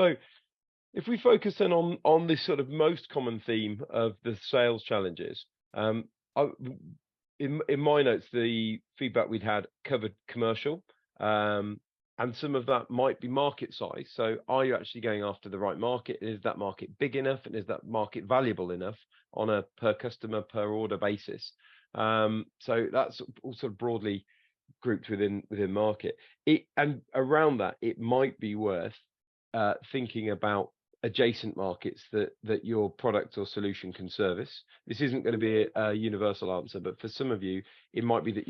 So if we focus then on this sort of most common theme of the sales challenges, I, in my notes, the feedback we'd had covered commercial, and some of that might be market size. So, are you actually going after the right market? Is that market big enough, and is that market valuable enough on a per customer per order basis? So that's all sort of broadly grouped within market. It and around that, it might be worth thinking about adjacent markets that your product or solution can service. This isn't going to be a universal answer, but for some of you, it might be that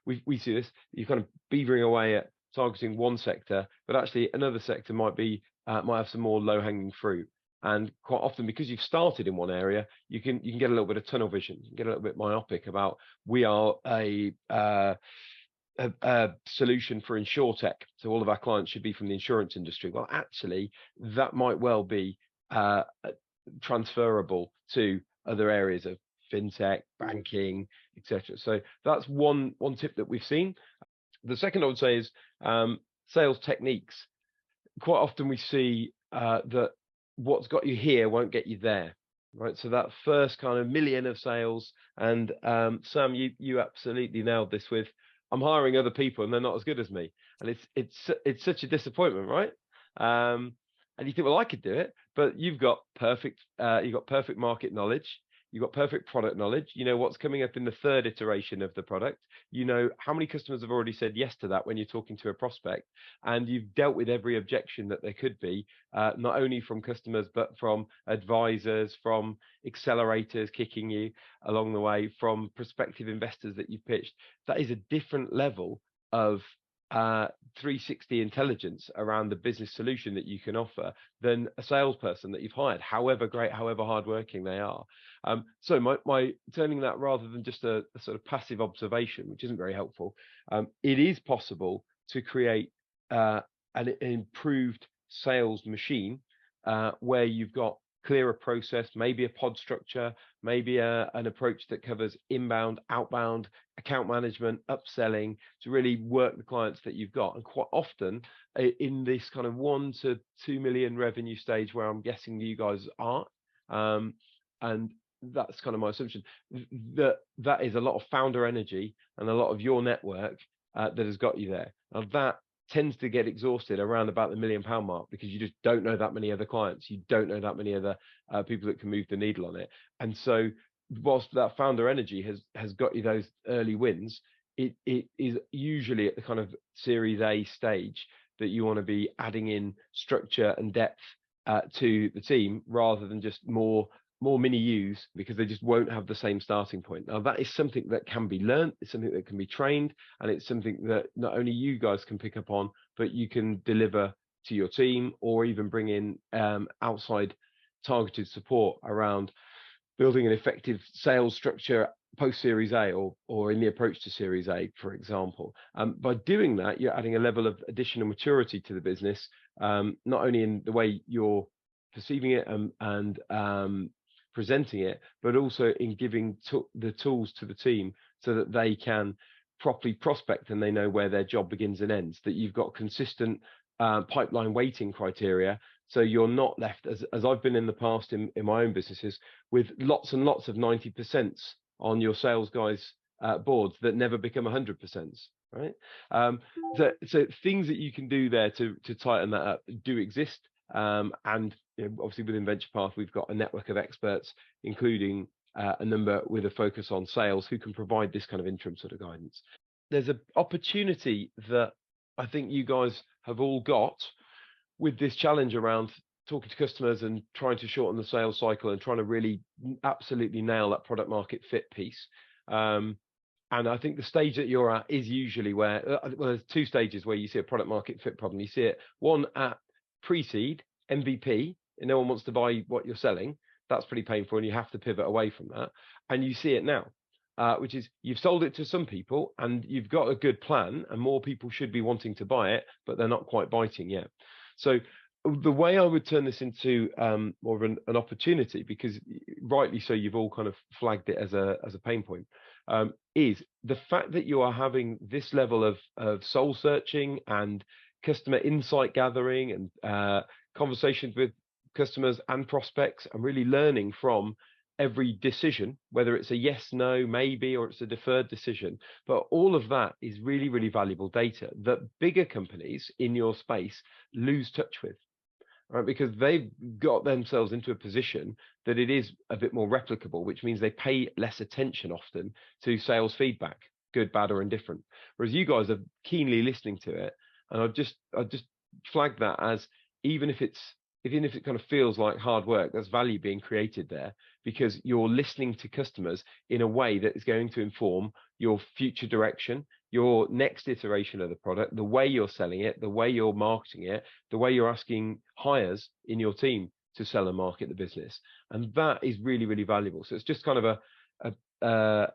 we see this, you're kind of beavering away at targeting one sector, but actually another sector might have some more low-hanging fruit. And quite often, because you've started in one area, you can get a little bit of tunnel vision, you can get a little bit myopic about we are a solution for insurtech, so all of our clients should be from the insurance industry. Well, actually, that might well be transferable to other areas of fintech, banking, etc. So that's one tip that we've seen. The second I would say is sales techniques. Quite often we see that what's got you here won't get you there, right? So that first kind of million of sales, and Sam, you absolutely nailed this with, I'm hiring other people and they're not as good as me, and it's such a disappointment, right? And you think, well, I could do it, but you've got perfect market knowledge, you've got perfect product knowledge. You know what's coming up in the third iteration of the product. You know how many customers have already said yes to that when you're talking to a prospect, and you've dealt with every objection that there could be, not only from customers but from advisors, from accelerators kicking you along the way, from prospective investors that you've pitched. That is a different level of 360 intelligence around the business solution that you can offer than a salesperson that you've hired, however great, however hardworking they are. So my turning that rather than just a sort of passive observation, which isn't very helpful, it is possible to create an improved sales machine where you've got clearer process, maybe a pod structure, maybe an approach that covers inbound, outbound, account management, upselling, to really work the clients that you've got. And quite often in this kind of 1 to 2 million revenue stage where I'm guessing you guys are, and that's kind of my assumption, that is a lot of founder energy and a lot of your network that has got you there. Now that tends to get exhausted around about the £1 million mark, because you just don't know that many other clients, you don't know that many other people that can move the needle on it. And so whilst that founder energy has got you those early wins, it is usually at the kind of Series A stage that you want to be adding in structure and depth to the team, rather than just more mini U's, because they just won't have the same starting point. Now that is something that can be learned, it's something that can be trained, and it's something that not only you guys can pick up on, but you can deliver to your team, or even bring in outside targeted support around building an effective sales structure post Series A, or in the approach to Series A, for example. By doing that, you're adding a level of additional maturity to the business, not only in the way you're perceiving it and presenting it, but also in giving the tools to the team so that they can properly prospect, and they know where their job begins and ends, that you've got consistent pipeline weighting criteria, so you're not left, as I've been in the past in my own businesses, with lots and lots of 90% on your sales guys boards that never become 100%, right? So things that you can do there to tighten that up do exist. And obviously within VenturePath, we've got a network of experts, including a number with a focus on sales, who can provide this kind of interim sort of guidance. There's an opportunity that I think you guys have all got with this challenge around talking to customers and trying to shorten the sales cycle and trying to really absolutely nail that product market fit piece. And I think the stage that you're at is usually where, well, there's two stages where you see a product market fit problem. You see it, one at pre-seed, MVP, and no one wants to buy what you're selling. That's pretty painful, and you have to pivot away from that. And you see it now, which is you've sold it to some people and you've got a good plan, and more people should be wanting to buy it, but they're not quite biting yet. So the way I would turn this into more of an opportunity, because rightly so, you've all kind of flagged it as a pain point, is the fact that you are having this level of soul searching and customer insight gathering and conversations with customers and prospects and really learning from every decision, whether it's a yes, no, maybe, or it's a deferred decision. But all of that is really, really valuable data that bigger companies in your space lose touch with, right? Because they've got themselves into a position that it is a bit more replicable, which means they pay less attention often to sales feedback, good, bad, or indifferent. Whereas you guys are keenly listening to it. And I just flag that as even if it kind of feels like hard work, there's value being created there because you're listening to customers in a way that is going to inform your future direction, your next iteration of the product, the way you're selling it, the way you're marketing it, the way you're asking hires in your team to sell and market the business. And that is really, really valuable. So it's just kind of a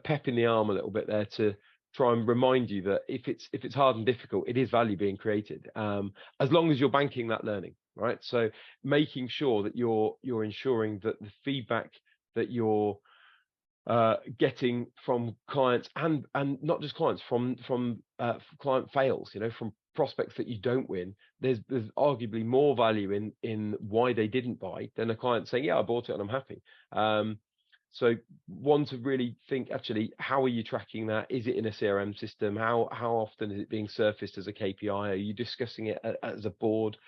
pep in the arm a little bit there to try and remind you that if it's hard and difficult, it is value being created, as long as you're banking that learning, right? So making sure that you're ensuring that the feedback that you're getting from clients and not just clients, from client fails, from prospects that you don't win, there's arguably more value in why they didn't buy than a client saying, yeah, I bought it and I'm happy. So one to really think, actually, how are you tracking that? Is it in a CRM system? How often is it being surfaced as a KPI? Are you discussing it as a board?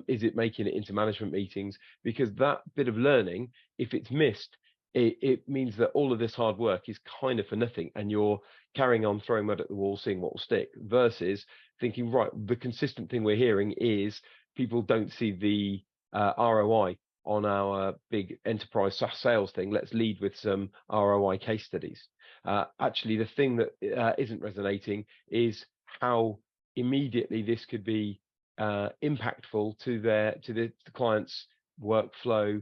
Is it making it into management meetings? Because that bit of learning, if it's missed, it means that all of this hard work is kind of for nothing, and you're carrying on throwing mud at the wall, seeing what will stick, versus thinking, right, the consistent thing we're hearing is people don't see the ROI on our big enterprise SaaS sales thing. Let's lead with some ROI case studies. Actually, the thing that isn't resonating is how immediately this could be impactful to the client's workflow,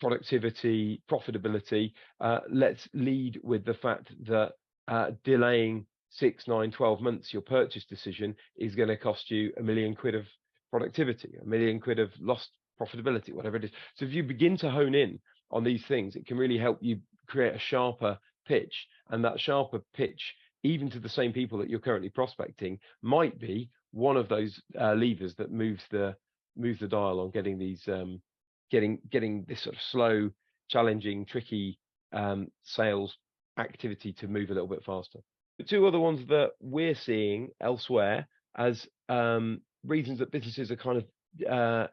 productivity, profitability. Let's lead with the fact that delaying 6, 9, 12 months your purchase decision is going to cost you £1 million of productivity, £1 million of lost profitability, whatever it is. So if you begin to hone in on these things, it can really help you create a sharper pitch. And that sharper pitch, even to the same people that you're currently prospecting, might be one of those levers that moves the dial on getting these getting this sort of slow, challenging, tricky sales activity to move a little bit faster. The two other ones that we're seeing elsewhere as reasons that businesses are kind of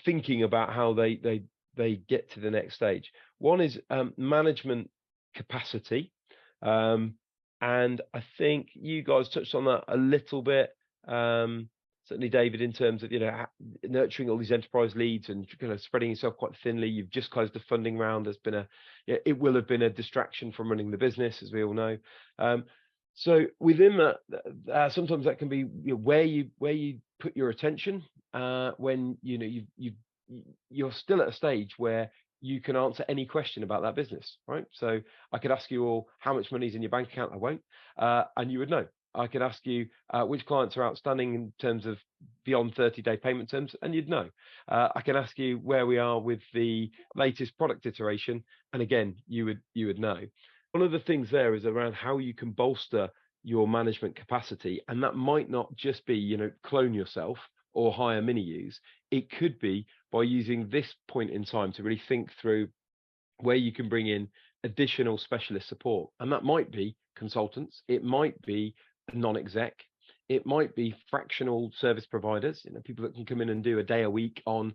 thinking about how they get to the next stage. One is management capacity, and I think you guys touched on that a little bit. Certainly, David, in terms of nurturing all these enterprise leads and kind of spreading yourself quite thinly. You've just closed the funding round. There's been it will have been a distraction from running the business, as we all know. So within that, sometimes that can be where you put your attention when you're still at a stage where you can answer any question about that business, right? So I could ask you all how much money is in your bank account. I won't, and you would know. I could ask you which clients are outstanding in terms of beyond 30-day payment terms, and you'd know. I can ask you where we are with the latest product iteration, and again, you would know. One of the things there is around how you can bolster your management capacity, and that might not just be clone yourself or hire mini-yous. It could be by using this point in time to really think through where you can bring in additional specialist support, and that might be consultants, it might be non-exec, it might be fractional service providers, people that can come in and do a day a week on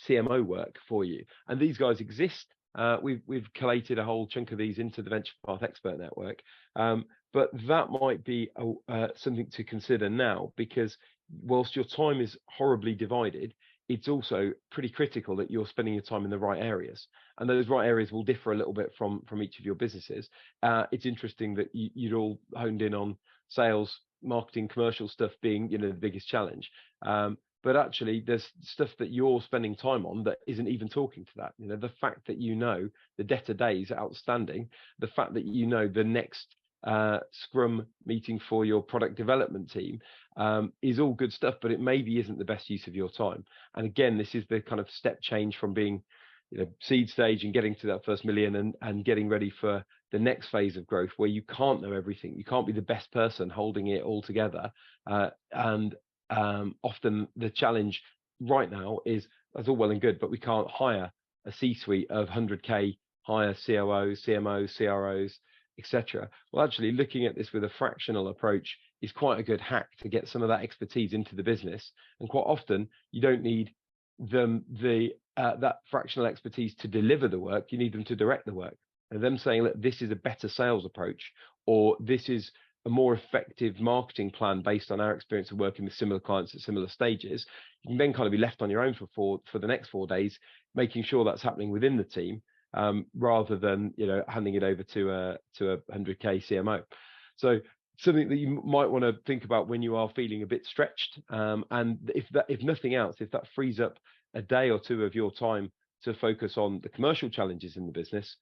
CMO work for you. And these guys exist. We've collated a whole chunk of these into the Venture Path Expert Network, but that might be something to consider now, because whilst your time is horribly divided, it's also pretty critical that you're spending your time in the right areas, and those right areas will differ a little bit from each of your businesses. It's interesting that you'd all honed in on sales, marketing, commercial stuff being the biggest challenge, but actually there's stuff that you're spending time on that isn't even talking to that. The fact that the debtor days outstanding, the fact that the next Scrum meeting for your product development team is all good stuff, but it maybe isn't the best use of your time. And again, this is the kind of step change from being seed stage and getting to that first million and getting ready for the next phase of growth, where you can't know everything. You can't be the best person holding it all together. And often the challenge right now is that's all well and good, but we can't hire a C-suite of 100K, hire COOs, CMOs, CROs, etc. Well, actually, looking at this with a fractional approach is quite a good hack to get some of that expertise into the business. And quite often, you don't need that fractional expertise to deliver the work. You need them to direct the work. And them saying, look, this is a better sales approach, or this is a more effective marketing plan based on our experience of working with similar clients at similar stages. You can then kind of be left on your own for the next 4 days, making sure that's happening within the team, rather than handing it over to a 100K CMO. So something that you might want to think about when you are feeling a bit stretched, and if nothing else, if that frees up a day or two of your time to focus on the commercial challenges in the business,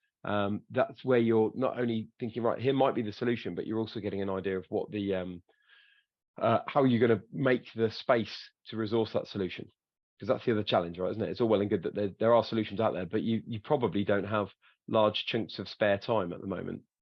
that's where you're not only thinking, right, here might be the solution, but you're also getting an idea of what the how you're going to make the space to resource that solution. Because that's the other challenge, right, isn't it? It's all well and good that there are solutions out there, but you probably don't have large chunks of spare time at the moment.